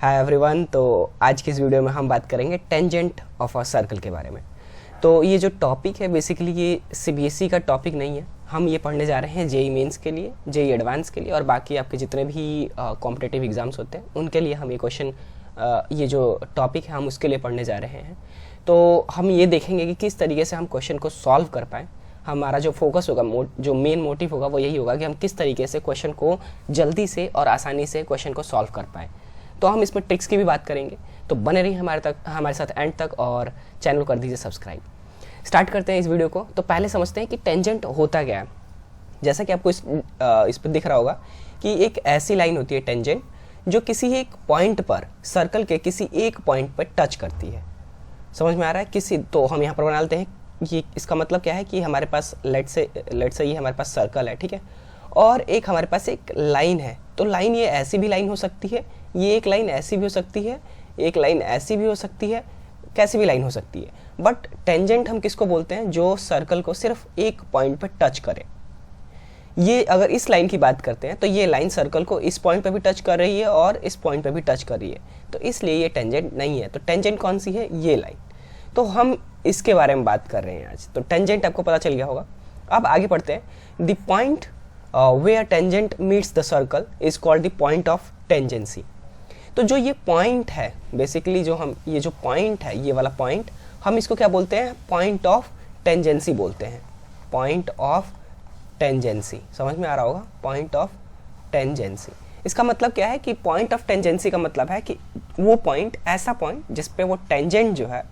Hi everyone. तो आज की इस वीडियो में हम बात करेंगे टेंजेंट ऑफ अ सर्कल के बारे में। तो ये जो टॉपिक है बेसिकली ये सीबीएसई का टॉपिक नहीं है। हम ये पढ़ने जा रहे हैं जेई मेंस के लिए, जेई एडवांस के लिए और बाकी आपके जितने भी कॉम्पिटिटिव एग्जाम्स होते हैं उनके लिए हम ये क्वेश्चन, ये जो टॉपिक है हम उसके लिए पढ़ने जा रहे हैं। तो हम ये देखेंगे कि किस तरीके से हम क्वेश्चन को सॉल्व कर पाएँ। हमारा जो फोकस होगा, जो मेन मोटिव होगा वो यही होगा कि हम किस तरीके से क्वेश्चन को जल्दी से और आसानी से क्वेश्चन को सॉल्व कर पाएँ। तो हम इसमें ट्रिक्स की भी बात करेंगे, तो बने रहिए हमारे साथ एंड तक और चैनल कर दीजिए सब्सक्राइब। स्टार्ट करते हैं इस वीडियो को। तो पहले समझते हैं कि टेंजेंट होता क्या है। जैसा कि आपको इस पर दिख रहा होगा कि एक ऐसी लाइन होती है टेंजेंट जो किसी एक पॉइंट पर, सर्कल के किसी एक पॉइंट पर टच करती है। समझ में आ रहा है? तो हम यहाँ पर बना लेते हैं। ये इसका मतलब क्या है कि हमारे पास लेट से ये हमारे पास सर्कल है, ठीक है, और एक हमारे पास एक लाइन है। तो लाइन ये ऐसी भी लाइन हो सकती है, ये एक लाइन ऐसी भी हो सकती है, एक लाइन ऐसी भी हो सकती है, कैसी भी लाइन हो सकती है। बट टेंजेंट हम किसको बोलते हैं? जो सर्कल को सिर्फ एक पॉइंट पर टच करे। ये अगर इस लाइन की बात करते हैं तो ये लाइन सर्कल को इस पॉइंट पे भी टच कर रही है और इस पॉइंट पे भी टच कर रही है, तो इसलिए ये टेंजेंट नहीं है। तो टेंजेंट कौन सी है? ये लाइन। तो हम इसके बारे में बात कर रहे हैं आज। तो टेंजेंट आपको पता चल गया होगा। अब आगे पढ़ते हैं। The point where tangent meets the circle is called the point of tangency. तो जो ये पॉइंट है बेसिकली, ये जो पॉइंट है, ये वाला पॉइंट, हम इसको क्या बोलते हैं? पॉइंट ऑफ टेंजेंसी बोलते हैं। पॉइंट ऑफ टेंजेंसी, समझ में आ रहा होगा? Point of tangency. इसका मतलब क्या है कि पॉइंट ऑफ टेंजेंसी का मतलब है कि वो पॉइंट, ऐसा पॉइंट जिस पे वो टेंजेंट जो है,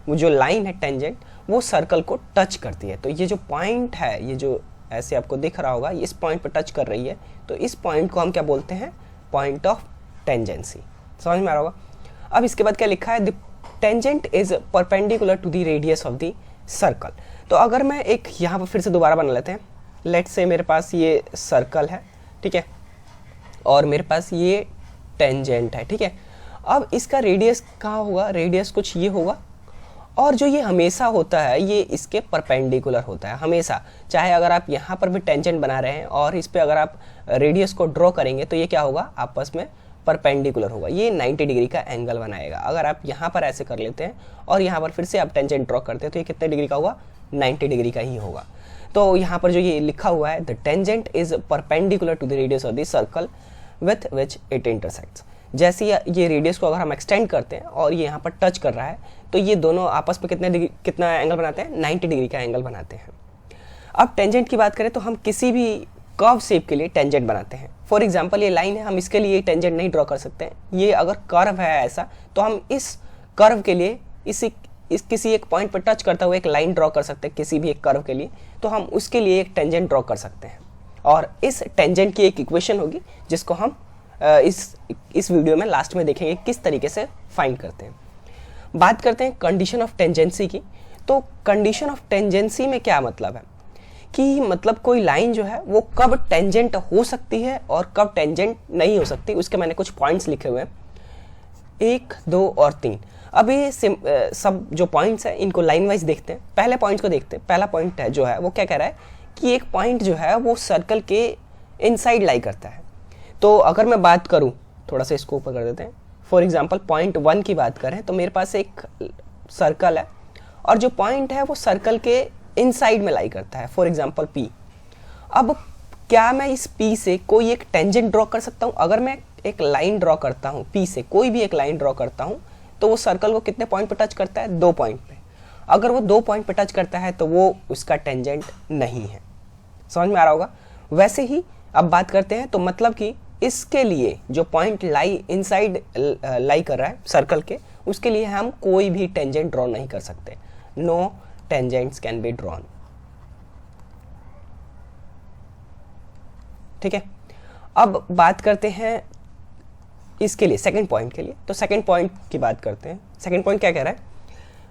वो जो लाइन है टेंजेंट, वो सर्कल को टच करती है। तो ये जो पॉइंट है, ये जो ऐसे आपको दिख रहा होगा, इस पॉइंट पर टच कर रही है, तो इस पॉइंट को हम क्या बोलते हैं? Point of tangency. समझ में आ रहा होगा? अब इसके बाद क्या लिखा है? The tangent is perpendicular to the radius of the circle. तो अगर मैं एक यहाँ पर फिर से दोबारा बना लेते हैं। लेट्स से मेरे पास ये सर्कल है, ठीक है, और मेरे पास ये टेंजेंट है, ठीक है। अब इसका रेडियस कहाँ होगा? रेडियस कुछ ये होगा, और जो ये हमेशा होता है ये इसके परपेंडिकुलर होता है हमेशा। चाहे अगर आप यहाँ पर भी टेंजेंट बना रहे हैं और इस पे अगर आप रेडियस को ड्रॉ करेंगे तो ये क्या होगा? आपस में परपेंडिकुलर होगा। ये 90 डिग्री का एंगल बनाएगा। अगर आप यहाँ पर ऐसे कर लेते हैं और यहाँ पर फिर से आप टेंजेंट ड्रॉ करते हैं तो ये कितने डिग्री का होगा? 90 डिग्री का ही होगा। तो यहाँ पर जो ये लिखा हुआ है, the tangent is perpendicular to the radius of the circle with which it intersects. जैसे ये रेडियस को अगर हम एक्सटेंड करते हैं और ये यहाँ पर टच कर रहा है तो ये दोनों आपस में कितना एंगल बनाते हैं? 90 डिग्री का एंगल बनाते हैं। अब टेंजेंट की बात करें तो हम किसी भी कर्व शेप के लिए टेंजेंट बनाते हैं। फॉर एग्जांपल ये लाइन है, हम इसके लिए टेंजेंट नहीं ड्रॉ कर सकते हैं। ये अगर कर्व है ऐसा, तो हम इस कर्व के लिए किसी एक पॉइंट पर टच करता हुआ एक लाइन ड्रॉ कर सकते हैं। किसी भी एक कर्व के लिए तो हम उसके लिए एक टेंजेंट ड्रॉ कर सकते हैं, और इस टेंजेंट की एक इक्वेशन होगी जिसको हम इस वीडियो में लास्ट में देखेंगे किस तरीके से फाइंड करते हैं। बात करते हैं कंडीशन ऑफ टेंजेंसी की। तो कंडीशन ऑफ टेंजेंसी में क्या मतलब है कि मतलब कोई लाइन जो है वो कब टेंजेंट हो सकती है और कब टेंजेंट नहीं हो सकती। उसके मैंने कुछ पॉइंट्स लिखे हुए हैं, 1, 2 और 3। अब ये सब जो पॉइंट्स हैं इनको लाइन वाइज देखते हैं। पहले पॉइंट को देखते हैं। पहला पॉइंट है जो है वो क्या कह रहा है कि एक पॉइंट जो है वो सर्कल के इनसाइड लाई करता है। तो अगर मैं बात करूं, थोड़ा सा इसको ऊपर कर देते हैं। फॉर एग्जांपल पॉइंट 1 की बात करें तो मेरे पास एक सर्कल है और जो पॉइंट है वो सर्कल के इनसाइड में लाई करता है, फॉर एग्जांपल P। अब क्या मैं इस P से कोई एक टेंजेंट ड्रॉ कर सकता हूं? अगर मैं एक लाइन ड्रॉ करता हूं P से, कोई भी एक लाइन ड्रॉ करता हूं, तो वो सर्कल को कितने पॉइंट पे टच करता है? 2 पॉइंट पे। अगर वो 2 पॉइंट पे टच करता है तो वो उसका टेंजेंट नहीं है। समझ में आ रहा होगा? वैसे ही अब बात करते हैं, तो मतलब कि इसके लिए जो पॉइंट इनसाइड लाई कर रहा है सर्कल के, उसके लिए हम कोई भी टेंजेंट ड्रॉ नहीं कर सकते। No tangents can be drawn, ठीक है। अब बात करते हैं इसके लिए सेकंड पॉइंट के लिए। तो सेकंड पॉइंट की बात करते हैं। सेकंड पॉइंट क्या कह रहा है?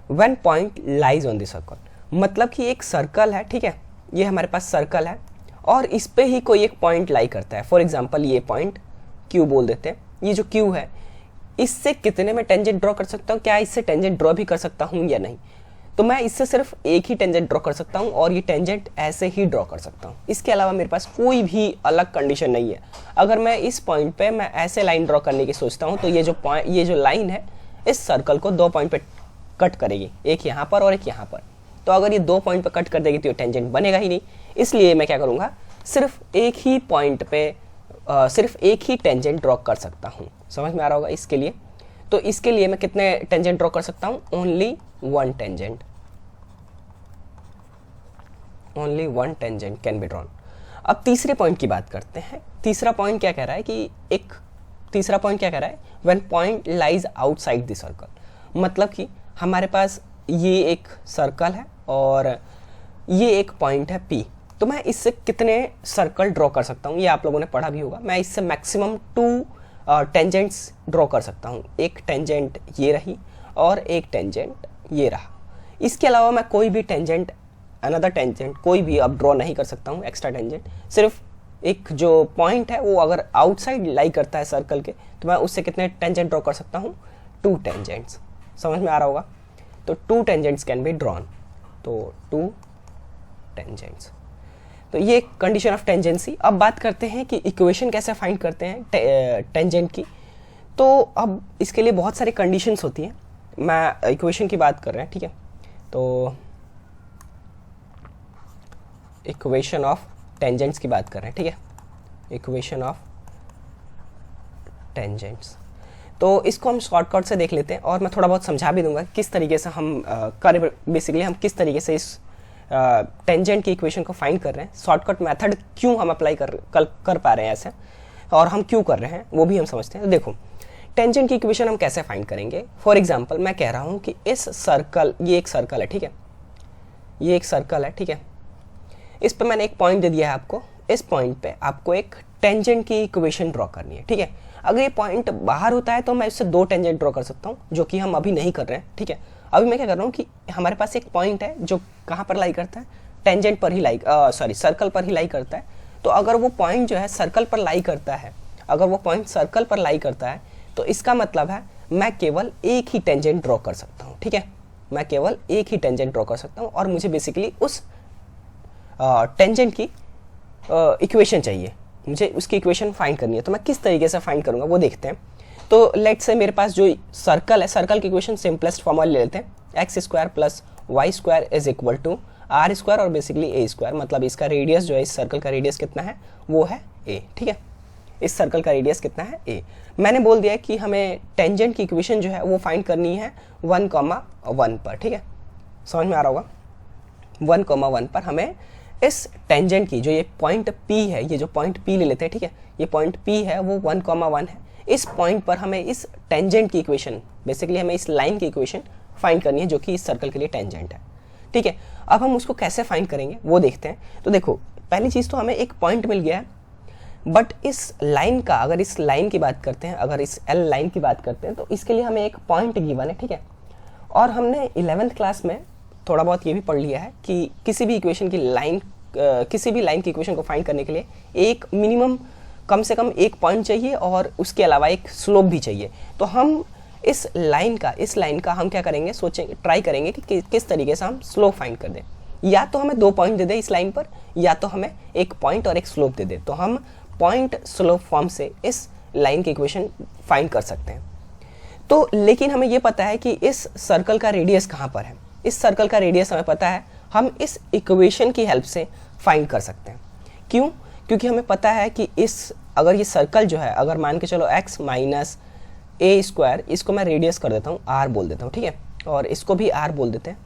When point lies on the circle, मतलब कि एक सर्कल है, ठीक है, ये हमारे पास सर्कल है और इस पे ही कोई एक पॉइंट लाई करता है। फॉर एग्जांपल ये पॉइंट Q बोल देते हैं। ये जो Q है, इससे कितने में टेंजेंट ड्रॉ कर सकता हूँ? क्या इससे टेंजेंट ड्रॉ भी कर सकता हूँ या नहीं? तो मैं इससे सिर्फ एक ही टेंजेंट ड्रॉ कर सकता हूँ और ये टेंजेंट ऐसे ही ड्रॉ कर सकता हूँ। इसके अलावा मेरे पास कोई भी अलग कंडीशन नहीं है। अगर मैं इस पॉइंट पे मैं ऐसे लाइन ड्रॉ करने की सोचता हूँ तो ये जो लाइन है इस सर्कल को 2 पॉइंट पे कट करेगी, एक यहाँ पर और एक यहाँ पर। तो अगर ये 2 पॉइंट पे कट कर देगी तो ये टेंजेंट बनेगा ही नहीं। इसलिए मैं क्या करूँगा, सिर्फ एक ही पॉइंट पे सिर्फ एक ही टेंजेंट ड्रॉ कर सकता हूँ। समझ में आ रहा होगा इसके लिए। तो इसके लिए मैं कितने टेंजेंट ड्रॉ कर सकता हूँ? Only one tangent. Only one tangent can be drawn. अब तीसरे पॉइंट की बात करते हैं। तीसरा पॉइंट क्या कह रहा है when point lies outside the circle. मतलब कि हमारे पास ये एक सर्कल है और ये एक पॉइंट है P। तो मैं इससे कितने सर्कल ड्रॉ कर सकता हूँ? ये आप लोगों ने पढ़ा भी होगा। मैं इससे मैक्सिमम 2 टेंजेंट्स ड्रॉ कर सकता हूँ। एक टेंजेंट ये रही और एक टेंजेंट ये रहा। इसके अलावा मैं कोई भी टेंजेंट, अनदर टेंजेंट कोई भी अब ड्रॉ नहीं कर सकता हूँ एक्स्ट्रा टेंजेंट। सिर्फ एक जो पॉइंट है वो अगर आउटसाइड लाई करता है सर्कल के तो मैं उससे कितने टेंजेंट ड्रॉ कर सकता हूँ? 2 टेंजेंट्स। समझ में आ रहा होगा। तो 2 टेंजेंट्स कैन बी ड्रॉन। तो 2 टेंजेंट्स। तो ये कंडीशन ऑफ टेंजेंसी। अब बात करते हैं कि इक्वेशन कैसे फाइंड करते हैं टेंजेंट की। तो अब इसके लिए बहुत सारी कंडीशंस होती हैं। मैं इक्वेशन की बात कर रहे हैं, ठीक है। तो इक्वेशन ऑफ टेंजेंट्स की बात कर रहे हैं, ठीक है। Equation of tangents. तो इसको हम शॉर्टकट से देख लेते हैं और मैं थोड़ा बहुत समझा भी दूंगा किस तरीके से हम बेसिकली हम किस तरीके से इस टेंजेंट की इक्वेशन को फाइंड कर रहे हैं। शॉर्टकट मेथड क्यों हम अप्लाई कर पा रहे हैं ऐसे, और हम क्यों कर रहे हैं वो भी हम समझते हैं। तो देखो, टेंजेंट की इक्वेशन हम कैसे फाइंड करेंगे। फॉर एग्जांपल मैं कह रहा हूँ कि इस सर्कल, ये एक सर्कल है, ठीक है। ये एक सर्कल है, ठीक है। इस पर मैंने एक पॉइंट दे दिया है आपको। इस पॉइंट पे आपको एक टेंजेंट की इक्वेशन ड्रॉ करनी है, ठीक है। अगर ये पॉइंट बाहर होता है तो मैं इससे 2 टेंजेंट ड्रॉ कर सकता हूँ, जो कि हम अभी नहीं कर रहे हैं, ठीक है। अभी मैं क्या कर रहा हूँ कि हमारे पास एक पॉइंट है जो कहाँ पर लाई करता है? टेंजेंट पर ही सर्कल पर ही लाई करता है। तो अगर वो पॉइंट जो है सर्कल पर लाई करता है, अगर वो पॉइंट सर्कल पर लाई करता है तो इसका मतलब है मैं केवल एक ही टेंजेंट ड्रॉ कर सकता हूँ, ठीक है। मैं केवल एक ही टेंजेंट ड्रॉ कर सकता हूँ और मुझे बेसिकली उस टेंजेंट की इक्वेशन चाहिए। मुझे उसकी इक्वेशन फाइंड करनी है। तो मैं किस तरीके से फाइंड करूँगा वो देखते हैं। तो लेट्स से मेरे पास जो सर्कल है, सर्कल की इक्वेशन सिंपलेस्ट फॉर्मूला ले लेते हैं। x² + y² is equal to r² और बेसिकली a²। मतलब इसका रेडियस जो है, इस सर्कल का रेडियस कितना है वो है a, ठीक है। इस सर्कल का रेडियस कितना है a। मैंने बोल दिया कि हमें टेंजेंट की इक्वेशन जो है वो फाइंड करनी है 1,1 पर, ठीक है। समझ में आ रहा होगा। 1,1 पर हमें इस टेंजेंट की, जो ये पॉइंट P है, ये जो पॉइंट P ले लेते हैं, ठीक है। ये पॉइंट P है वो 1,1 है। इस पॉइंट पर हमें इस टेंजेंट की इक्वेशन, बेसिकली हमें इस लाइन की इक्वेशन फाइंड करनी है जो कि इस सर्कल के लिए टेंजेंट है, ठीक है। अब हम उसको कैसे फाइंड करेंगे वो देखते हैं। तो देखो, पहली चीज़ तो हमें एक पॉइंट मिल गया है, बट इस लाइन का, अगर इस लाइन की बात करते हैं, अगर इस L लाइन की बात करते हैं तो इसके लिए हमें एक पॉइंट गिवन है, ठीक है। और हमने 11th क्लास में थोड़ा बहुत ये भी पढ़ लिया है कि किसी भी इक्वेशन की लाइन, किसी भी लाइन की इक्वेशन को फाइंड करने के लिए एक मिनिमम, कम से कम एक पॉइंट चाहिए और उसके अलावा एक स्लोप भी चाहिए। तो हम इस लाइन का हम क्या करेंगे, सोचेंगे, ट्राई करेंगे कि किस तरीके से हम स्लोप फाइंड कर दें। या तो हमें 2 पॉइंट दे दे इस लाइन पर, या तो हमें एक पॉइंट और एक स्लोप दे दे। तो हम पॉइंट स्लोप फॉर्म से इस लाइन की इक्वेशन फाइंड कर सकते हैं। तो लेकिन हमें ये पता है कि इस सर्कल का रेडियस कहाँ पर है। इस सर्कल का रेडियस हमें पता है, हम इस इक्वेशन की हेल्प से फाइंड कर सकते हैं। क्यों? क्योंकि हमें पता है कि अगर ये सर्कल जो है, अगर मान के चलो x - a², इसको मैं रेडियस कर देता हूँ, r बोल देता हूँ, ठीक है। और इसको भी r बोल देते हैं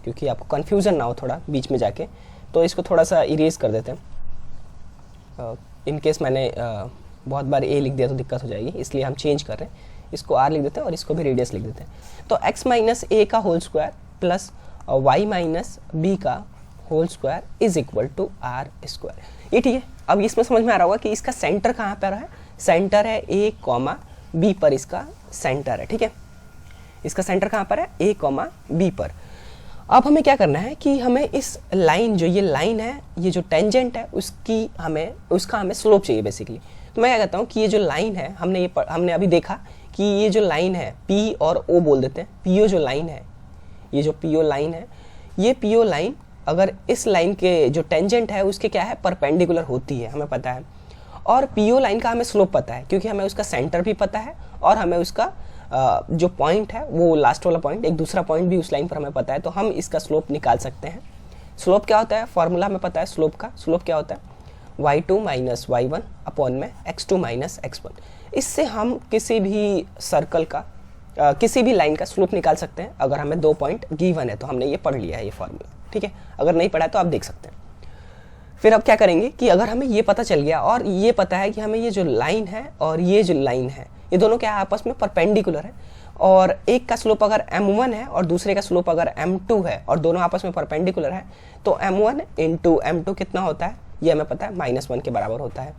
क्योंकि आपको कन्फ्यूज़न ना हो थोड़ा बीच में जाके। तो इसको थोड़ा सा इरेज कर देते हैं। इन केस मैंने बहुत बार a लिख दिया तो दिक्कत हो जाएगी, इसलिए हम चेंज कर रहे हैं। इसको r लिख देते हैं और इसको भी रेडियस लिख देते हैं। तो x - a का whole square plus y - b का whole square is equal to r²। ये ठीक है। अब इसमें समझ में आ रहा होगा कि इसका सेंटर कहाँ पर है। सेंटर है a, b पर, इसका सेंटर है, ठीक है। इसका सेंटर कहाँ पर है? a, b पर। अब हमें क्या करना है कि हमें इस लाइन, जो ये लाइन है, ये जो टेंजेंट है, उसका हमें स्लोप चाहिए बेसिकली। तो मैं क्या कहता हूँ कि ये जो लाइन है, हमने अभी देखा कि ये जो लाइन है P और O बोल देते हैं, PO जो लाइन है, ये जो पीओ लाइन है, ये पीओ लाइन अगर इस लाइन के जो टेंजेंट है उसके क्या है, परपेंडिकुलर होती है, हमें पता है। और पीओ लाइन का हमें स्लोप पता है क्योंकि हमें उसका सेंटर भी पता है और हमें उसका जो पॉइंट है वो लास्ट वाला पॉइंट, एक दूसरा पॉइंट भी उस लाइन पर हमें पता है, तो हम इसका स्लोप निकाल सकते हैं। स्लोप क्या होता है, फॉर्मूला हमें पता है स्लोप का। स्लोप क्या होता है, y2 माइनस y1 अपॉन में x2 माइनस x1। इससे हम किसी भी सर्कल का किसी भी लाइन का स्लोप निकाल सकते हैं अगर हमें 2 पॉइंट गिवन है तो। हमने ये पढ़ लिया है ये फॉर्मूला, ठीक है। अगर नहीं पढ़ा है तो आप देख सकते हैं। फिर अब क्या करेंगे कि अगर हमें ये पता चल गया और ये पता है कि हमें ये जो लाइन है और ये जो लाइन है ये दोनों क्या है, आपस में परपेंडिकुलर है, और एक का स्लोप अगर m1 है और दूसरे का स्लोप अगर m2 है और दोनों आपस में परपेंडिकुलर है, तो m1 इंटू m2 कितना होता है, ये हमें पता है -1 के बराबर होता है।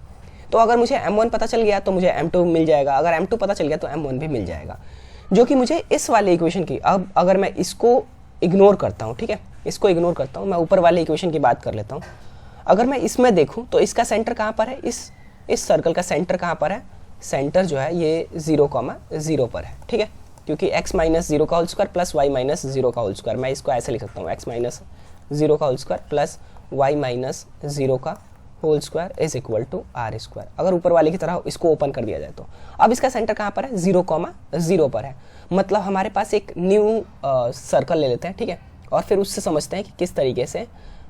तो अगर मुझे m1 पता चल गया तो मुझे m2 मिल जाएगा, अगर m2 पता चल गया तो m1 भी मिल जाएगा, जो कि मुझे इस वाले इक्वेशन की, अब अगर मैं इसको इग्नोर करता हूँ, ठीक है, इसको इग्नोर करता हूँ, मैं ऊपर वाले इक्वेशन की बात कर लेता हूँ। अगर मैं इसमें देखूँ तो इसका सेंटर कहाँ पर है, इस सर्कल का सेंटर कहाँ पर है, सेंटर जो है ये 0,0 पर है, ठीक है, क्योंकि x माइनस 0 का whole square plus y minus 0 का होल स्क्वायर, मैं इसको ऐसे लिख सकता हूँ, x माइनस 0 का whole square plus y minus 0 का whole square is equal to r square. अगर ऊपर वाले की तरह इसको ओपन कर दिया जाए तो अब इसका सेंटर कहाँ पर है, 0,0 पर है। मतलब हमारे पास एक न्यू सर्कल ले लेते हैं, ठीक है, और फिर उससे समझते हैं कि किस तरीके से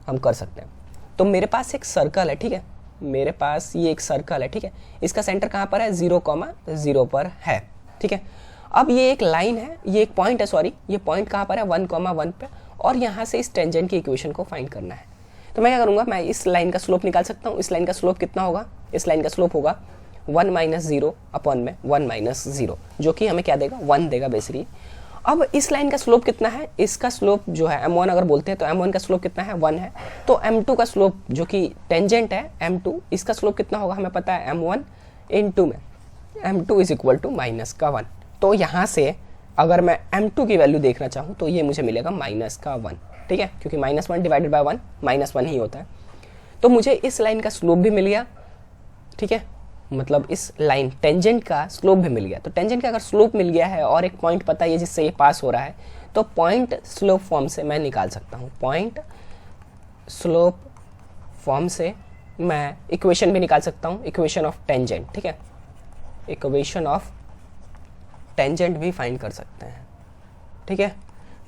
हम कर सकते हैं। तो मेरे पास एक सर्कल है, ठीक है, मेरे पास ये एक सर्कल है, ठीक है, इसका सेंटर कहाँ पर है, 0,0 पर है, ठीक है। अब ये एक लाइन है, ये एक पॉइंट है, सॉरी, ये पॉइंट कहाँ पर है, 1,1 पे, और यहाँ से इस टेंजेंट की इक्वेशन को फाइंड करना है। तो मैं क्या करूँगा, मैं इस लाइन का स्लोप निकाल सकता हूँ। इस लाइन का स्लोप कितना होगा, इस लाइन का स्लोप होगा 1 माइनस 0 अपॉन में 1 माइनस 0, जो कि हमें क्या देगा, 1 देगा बेसिकली। अब इस लाइन का स्लोप कितना है, इसका स्लोप जो है m1 अगर बोलते हैं तो m1 का स्लोप कितना है, 1 है। तो m2 का स्लोप जो कि टेंजेंट है m2, इसका स्लोप कितना होगा हमें पता है, m1 इंटू में m2 इज इक्वल टू -1। तो यहाँ से अगर मैं m2 की वैल्यू देखना चाहूँ तो ये मुझे मिलेगा -1, ठीक है, क्योंकि -1 डिवाइडेड बाय 1 -1 ही होता है। तो मुझे इस लाइन का स्लोप भी मिल गया, ठीक है, मतलब इस लाइन टेंजेंट का स्लोप भी मिल गया। तो टेंजेंट का अगर स्लोप मिल गया है और एक पॉइंट पता है जिससे ये पास हो रहा है, तो पॉइंट स्लोप फॉर्म से मैं निकाल सकता हूँ। पॉइंट स्लोप फॉर्म से मैं इक्वेशन भी निकाल सकता हूँ, इक्वेशन ऑफ टेंजेंट, ठीक है, इक्वेशन ऑफ टेंजेंट भी फाइंड कर सकते हैं, ठीक है,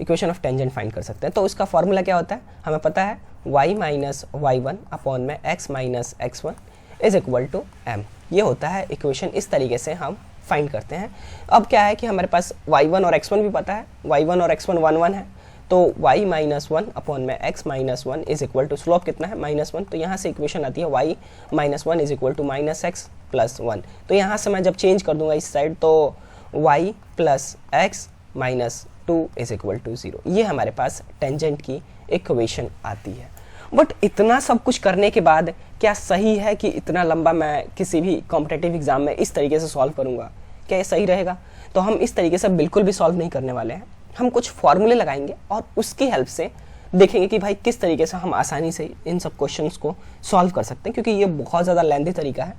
इक्वेशन ऑफ टेंजेंट फाइंड कर सकते हैं। तो इसका फॉर्मूला क्या होता है, हमें पता है y माइनस y1 अपॉन में x minus x1 is equal to m। ये होता है इक्वेशन, इस तरीके से हम फाइंड करते हैं। अब क्या है कि हमारे पास y1 और x1 भी पता है, y1 और x1 1 1 है, तो y माइनस 1 अपॉन में x minus 1 is equal to, slope कितना है, -1, तो यहाँ से इक्वेशन आती है y minus 1 is equal to -x plus 1। तो यहाँ से मैं जब चेंज कर दूंगा इस साइड तो y plus x minus 2 is equal to 0। ये हमारे पास टेंजेंट की इक्वेशन आती है। बट इतना सब कुछ करने के बाद क्या सही है कि इतना लंबा मैं किसी भी कॉम्पिटिटिव एग्जाम में इस तरीके से सॉल्व करूँगा, क्या ये सही रहेगा? तो हम इस तरीके से बिल्कुल भी सॉल्व नहीं करने वाले हैं। हम कुछ फॉर्मूले लगाएंगे और उसकी हेल्प से देखेंगे कि भाई किस तरीके से हम आसानी से इन सब क्वेश्चंस को सॉल्व कर सकते हैं, क्योंकि ये बहुत ज़्यादा लेंथी तरीका है।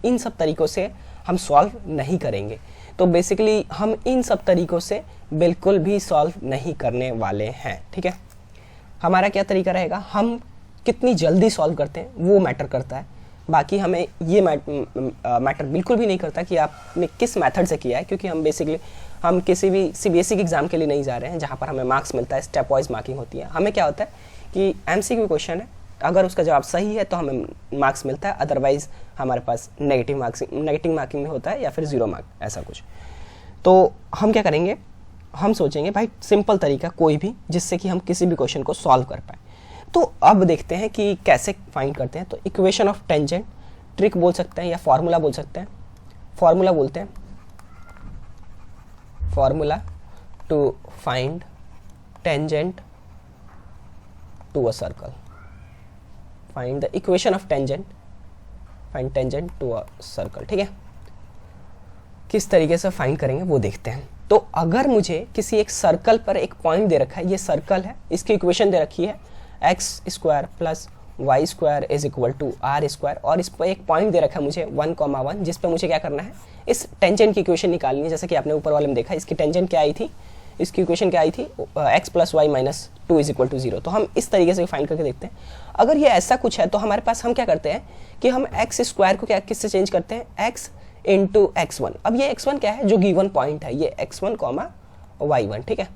इन सब तरीक़ों से हम सॉल्व नहीं करेंगे। तो बेसिकली हम इन सब तरीक़ों से बिल्कुल भी सॉल्व नहीं करने वाले हैं, ठीक है। हमारा क्या तरीका रहेगा, हम कितनी जल्दी सॉल्व करते हैं वो मैटर करता है। बाकी हमें ये मैटर बिल्कुल भी नहीं करता कि आपने किस मेथड से किया है, क्योंकि हम किसी भी सीबीएसई के एग्ज़ाम के लिए नहीं जा रहे हैं जहाँ पर हमें मार्क्स मिलता है, स्टेप वाइज मार्किंग होती है। हमें क्या होता है कि एमसीक्यू क्वेश्चन है, अगर उसका जवाब सही है तो हमें मार्क्स मिलता है, अदरवाइज हमारे पास नेगेटिव मार्किंग में होता है या फिर 0 मार्क, ऐसा कुछ। तो हम क्या करेंगे, हम सोचेंगे भाई सिंपल तरीका कोई भी जिससे कि हम किसी भी क्वेश्चन को सॉल्व कर पाए। तो अब देखते हैं कि कैसे फाइंड करते हैं। तो इक्वेशन ऑफ टेंजेंट, ट्रिक बोल सकते हैं या फॉर्मूला बोल सकते हैं। फॉर्मूला बोलते हैं, formula to find tangent to a circle, find the equation of tangent, find tangent to a circle, ठीक है। किस तरीके से फाइंड करेंगे वो देखते हैं। तो अगर मुझे किसी एक सर्कल पर एक पॉइंट दे रखा है, ये सर्कल है, इसकी इक्वेशन दे रखी है x square plus y square is equal to r square, और इस पर एक पॉइंट दे रखा है मुझे 1,1, जिस पे मुझे क्या करना है, इस टेंजेंट की इक्वेशन निकालनी है। जैसे कि आपने ऊपर वाले में देखा, इसकी टेंजेंट क्या आई थी, इसकी इक्वेशन क्या आई थी, x plus y minus 2 is equal to 0। तो हम इस तरीके से फाइंड करके देखते हैं। अगर ये ऐसा कुछ है तो हमारे पास हम क्या करते हैं कि हम एक्स स्क्वायर को क्या किससे चेंज करते हैं, x इंटू x1। अब ये x1 क्या है, जो गिवन पॉइंट है, ये x1 कॉमा y1, ठीक है।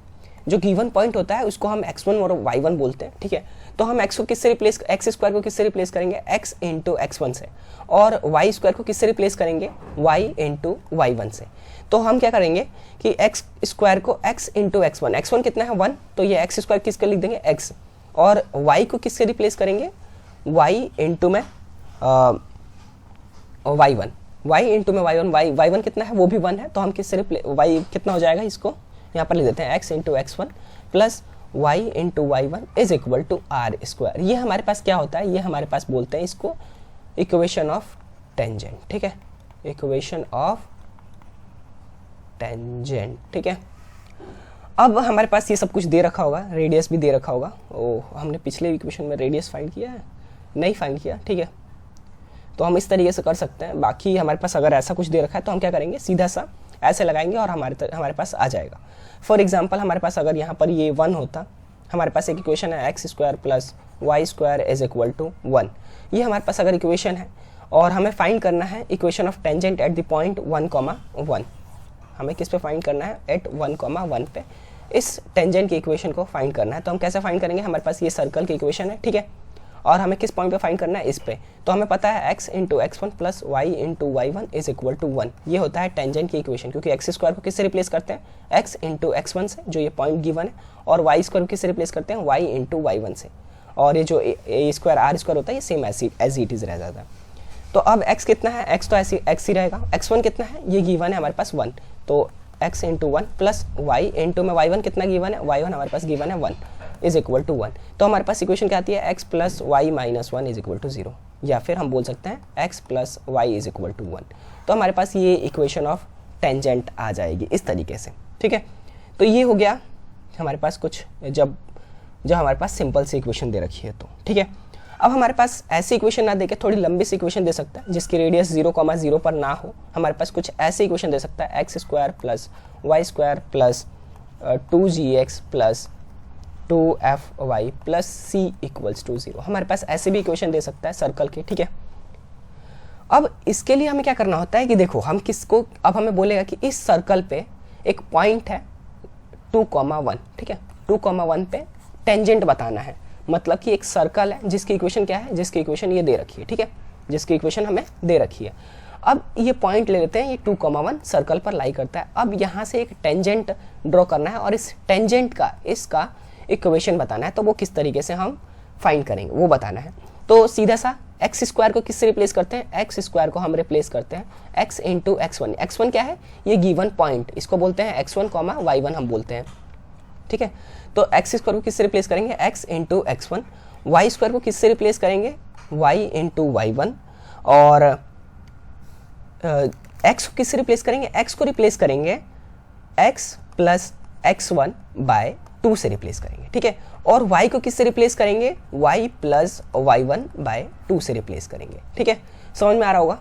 जो गिवन पॉइंट होता है उसको हम x1 और y1 बोलते हैं, ठीक है। तो हम x को किससे रिप्लेस, x स्क्वायर को किससे रिप्लेस करेंगे, x इंटू x1 से, और y स्क्वायर को किससे रिप्लेस करेंगे, y इंटू y1 से। तो हम क्या करेंगे कि x स्क्वायर को x इंटू x1, x1 कितना है 1, तो ये x स्क्वायर किसके लिख देंगे x, और y को किससे रिप्लेस करेंगे, y इंटू में y1, y इंटू में y1 कितना है, वो भी 1 है, तो हम किससे रिप्लेस, y कितना हो जाएगा, इसको यहाँ पर लिख देते हैं x into x1 plus y into y1 is equal to r square. ये हमारे पास क्या होता है, ये हमारे पास बोलते हैं इसको इक्वेशन ऑफ टेंजेंट, ठीक है, इक्वेशन ऑफ टेंजेंट, ठीक है। अब हमारे पास ये सब कुछ दे रखा होगा, रेडियस भी दे रखा होगा। ओह, हमने पिछले इक्वेशन में रेडियस फाइंड किया है, नहीं फाइंड किया, ठीक है। तो हम इस तरीके से कर सकते हैं। बाकी हमारे पास अगर ऐसा कुछ दे रखा है तो हम क्या करेंगे, सीधा सा ऐसे लगाएंगे और हमारे पास आ जाएगा। फॉर एग्जाम्पल हमारे पास अगर यहाँ पर ये 1 होता, हमारे पास एक इक्वेशन है x square plus y square is equal to 1। ये हमारे पास अगर इक्वेशन है और हमें फाइंड करना है equation of tangent at the point 1,1। हमें किस पे फाइंड करना है, एट 1,1 पे इस टेंजेंट की इक्वेशन को फाइंड करना है। तो हम कैसे फाइंड करेंगे, हमारे पास ये सर्कल की इक्वेशन है, ठीक है, और हमें किस पॉइंट पे फाइंड करना है, इस पे। तो हमें पता है x into x1 plus y into y1 is equal to 1। ये होता है टेंजेंट की इक्वेशन, क्योंकि एक्स स्क्वायर को किससे रिप्लेस करते हैं, x इंटू x1 से, जो ये पॉइंट गिवन है, और वाई स्क्वायर को किससे रिप्लेस करते हैं, y इंटू y1 से, और ये जो ए स्क्वायर आर स्क्वायर होता है ये सेम एज इट इज रह जाता है। तो अब x कितना है, x तो ऐसे x ही रहेगा, x1 कितना है, ये गिवन है हमारे पास 1, तो x into 1 plus y into में y1 कितना गिवन है, y1 हमारे पास गिवन है 1 इज इक्वल टू 1। तो हमारे पास इक्वेशन क्या आती है, x plus y minus 1 is equal to 0, या फिर हम बोल सकते हैं x plus y is equal to 1। तो हमारे पास ये इक्वेशन ऑफ टेंजेंट आ जाएगी इस तरीके से, ठीक है। तो ये हो गया हमारे पास कुछ, जब हमारे पास सिंपल सी इक्वेशन दे रखी है तो, ठीक है। अब हमारे पास ऐसी इक्वेशन ना देके थोड़ी लंबी सी इक्वेशन दे सकता है जिसकी रेडियस 0,0 पर ना हो। हमारे पास कुछ ऐसी इक्वेशन दे सकता है, x square plus y square plus 2gx plus 2fy plus c equals to 0। हमारे पास ऐसे भी इक्वेशन दे सकता है सर्कल के, ठीक है। अब इसके लिए हमें क्या करना होता है कि देखो हम किसको, अब हमें बोलेगा कि इस सर्कल पे एक पॉइंट है 2,1, ठीक है, 2,1 पे टेंजेंट बताना है। मतलब कि एक सर्कल है जिसकी इक्वेशन क्या है, जिसकी इक्वेशन ये दे रखी है, ठीक है, जिसकी इक्वेशन हमें दे रखी है। अब ये पॉइंट ले लेते हैं, ये 2,1 सर्कल पर लाई करता है। अब यहाँ से एक टेंजेंट ड्रॉ करना है और इस टेंजेंट का इसका इक्वेशन बताना है। तो वो किस तरीके से हम फाइंड करेंगे वो बताना है। तो सीधा सा एक्स स्क्वायर को किससे रिप्लेस करते हैं, एक्स स्क्वायर को हम रिप्लेस करते हैं एक्स इंटू x1। x1 क्या है, ये गिवन पॉइंट, इसको बोलते हैं x1 कॉमा y1 हम बोलते हैं, ठीक है। तो एक्स स्क्वायर को किससे रिप्लेस करेंगे, x into x1। Y square को किससे रिप्लेस करेंगे, y इंटू y1। और x को किससे रिप्लेस करेंगे, x को रिप्लेस करेंगे x प्लस x1 बाय 2 से रिप्लेस करेंगे, ठीक है। और y को किससे रिप्लेस करेंगे, y प्लस y1 बाय 2 से रिप्लेस करेंगे, ठीक है। समझ में आ रहा होगा।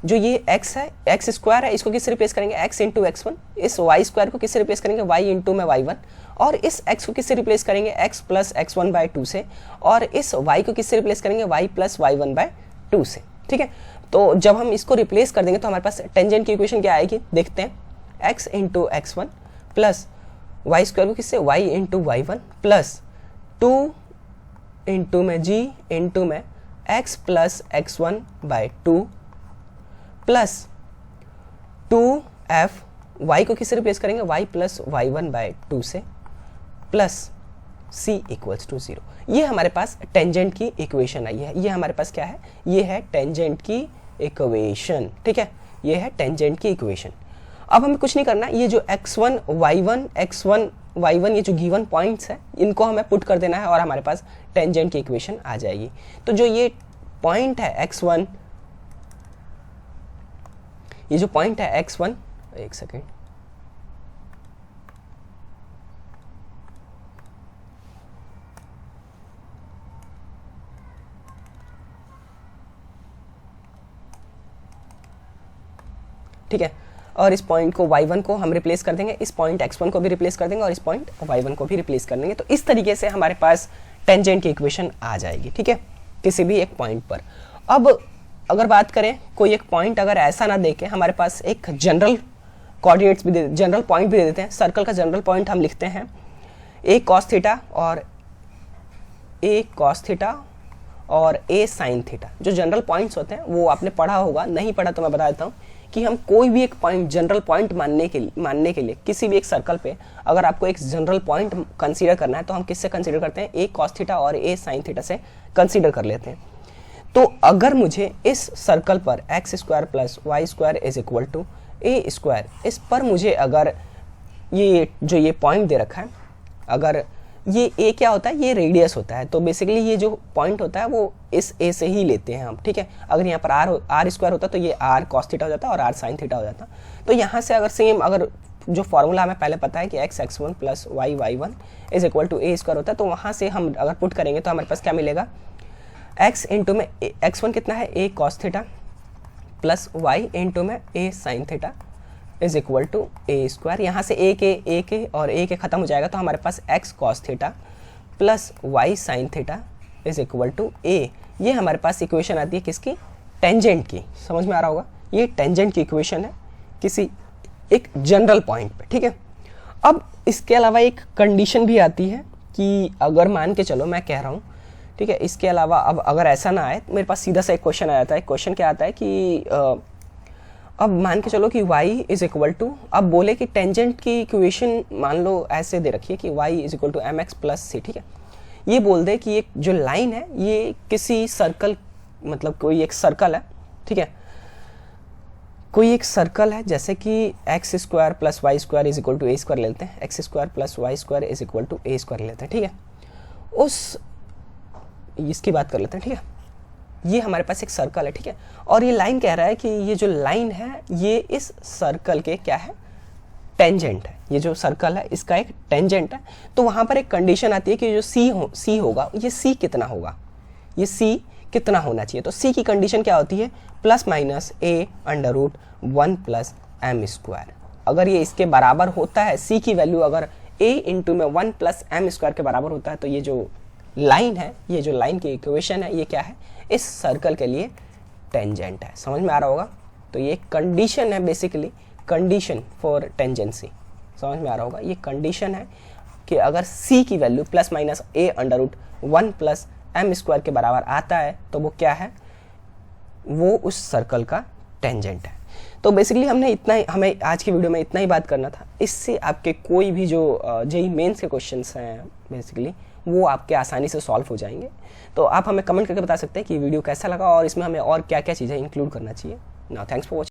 जो ये x है, एक्स स्क्वायर है, इसको किससे रिप्लेस करेंगे, x इंटू x1। इस y स्क्वायर को किससे रिप्लेस करेंगे, y इंटू में y1। और इस x को किससे रिप्लेस करेंगे, x प्लस x1 बाय 2 से। और इस y को किससे रिप्लेस करेंगे, y प्लस y1 बाय 2 से, ठीक है। तो जब हम इसको रिप्लेस कर देंगे तो हमारे पास टेंजेंट की इक्वेशन क्या आएगी, देखते हैं। x into x1 plus y square को किससे, y into y1 plus 2 into में g इंटू में x plus x1 by 2 plus 2f, y को किससे रिप्लेस करेंगे, y प्लस y1 बाय 2 से, प्लस c इक्वल्स टू 0। ये हमारे पास टेंजेंट की इक्वेशन आई है। ये हमारे पास क्या है, ये है टेंजेंट की इक्वेशन, ठीक है, ये है टेंजेंट की इक्वेशन। अब हमें कुछ नहीं करना, ये जो x1 y1 ये जो गिवन पॉइंट्स है इनको हमें पुट कर देना है और हमारे पास टेंजेंट की इक्वेशन आ जाएगी। तो जो ये पॉइंट है x1, ये जो पॉइंट है x1, एक सेकेंड, ठीक है। और इस पॉइंट को y1 को हम रिप्लेस कर देंगे, इस पॉइंट x1 को भी रिप्लेस कर देंगे और इस पॉइंट y1 को भी रिप्लेस कर देंगे। तो इस तरीके से हमारे पास टेंजेंट की इक्वेशन आ जाएगी, ठीक है, किसी भी एक पॉइंट पर। अब अगर बात करें कोई एक पॉइंट अगर ऐसा ना देके हमारे पास एक जनरल कोऑर्डिनेट्स भी जनरल पॉइंट भी दे देते हैं। सर्कल का जनरल पॉइंट हम लिखते हैं a cos थीटा और a sin थीटा। जो जनरल पॉइंट्स होते हैं वो आपने पढ़ा होगा, नहीं पढ़ा तो मैं बता देता हूँ कि हम कोई भी एक पॉइंट जनरल पॉइंट मानने के लिए किसी भी एक सर्कल पे अगर आपको एक जनरल पॉइंट कंसीडर करना है तो हम किससे कंसीडर करते हैं, a cos थीटा और a sin थीटा से कंसीडर कर लेते हैं। तो अगर मुझे इस सर्कल पर x square plus y square is equal to a square, इस पर मुझे अगर ये पॉइंट दे रखा है, अगर ये ए क्या होता है, ये रेडियस होता है, तो बेसिकली ये जो पॉइंट होता है वो इस ए से ही लेते हैं हम, ठीक है। अगर यहाँ पर आर स्क्वायर होता तो ये आर कॉस थीटा हो जाता और आर साइन थीटा हो जाता। तो यहाँ से अगर सेम अगर जो फॉर्मूला हमें पहले पता है कि x1 plus y1 is equal to a square होता है, तो वहाँ से हम अगर पुट करेंगे तो हमारे पास क्या मिलेगा, x इंटू में x1 कितना है a cos theta plus y into में a sin theta is equal to a square. यहाँ से a के और a के ख़त्म हो जाएगा तो हमारे पास x cos theta plus y sin theta is equal to a। ये हमारे पास इक्वेशन आती है किसकी, टेंजेंट की। समझ में आ रहा होगा, ये टेंजेंट की इक्वेशन है किसी एक जनरल पॉइंट पे, ठीक है। अब इसके अलावा एक कंडीशन भी आती है कि अगर मान के चलो मैं कह रहा हूँ, ठीक है, इसके अलावा अब अगर ऐसा ना आए, मेरे पास सीधा सा एक क्वेश्चन आ जाता है। क्वेश्चन क्या आता है कि अब मान के चलो कि y इज इक्वल टू, अब बोले कि टेंजेंट की इक्वेशन मान लो ऐसे दे रखी है कि y is equal to m x plus c, ठीक है। ये बोल दे कि एक जो लाइन है ये किसी सर्कल, मतलब कोई एक सर्कल है, ठीक है, कोई एक सर्कल है, जैसे कि x square plus y square is equal to a square लेते हैं, x square plus y square is equal to a square लेते हैं, ठीक है। इसकी बात कर लेते हैं, ठीक है। ये हमारे पास एक सर्कल है, ठीक है, और ये लाइन कह रहा है कि ये जो लाइन है ये इस सर्कल के क्या है, टेंजेंट है। ये जो सर्कल है इसका एक टेंजेंट है। तो वहाँ पर एक कंडीशन आती है कि जो सी होगा, ये सी कितना होगा, ये सी कितना होना चाहिए। तो सी की कंडीशन क्या होती है, प्लस माइनस ए under root 1 plus M square. अगर ये इसके बराबर होता है, सी की वैल्यू अगर ए इंटू में 1 प्लस एम स्क्वायर के बराबर होता है, तो ये जो लाइन है, ये जो लाइन की इक्वेशन है, ये क्या है, इस सर्कल के लिए टेंजेंट है। समझ में आ रहा होगा। तो ये कंडीशन है, बेसिकली कंडीशन फॉर टेंजेंसी। समझ में आ रहा होगा, ये कंडीशन है कि अगर सी की वैल्यू प्लस माइनस ए under root 1 plus M square के बराबर आता है तो वो क्या है, वो उस सर्कल का टेंजेंट है। तो बेसिकली हमें आज की वीडियो में इतना ही बात करना था। इससे आपके कोई भी जो जेईई मेंस के क्वेश्चंस हैं बेसिकली वो आपके आसानी से सॉल्व हो जाएंगे। तो आप हमें कमेंट करके बता सकते हैं कि वीडियो कैसा लगा और इसमें हमें और क्या क्या चीज़ें इंक्लूड करना चाहिए। Now thanks for watching.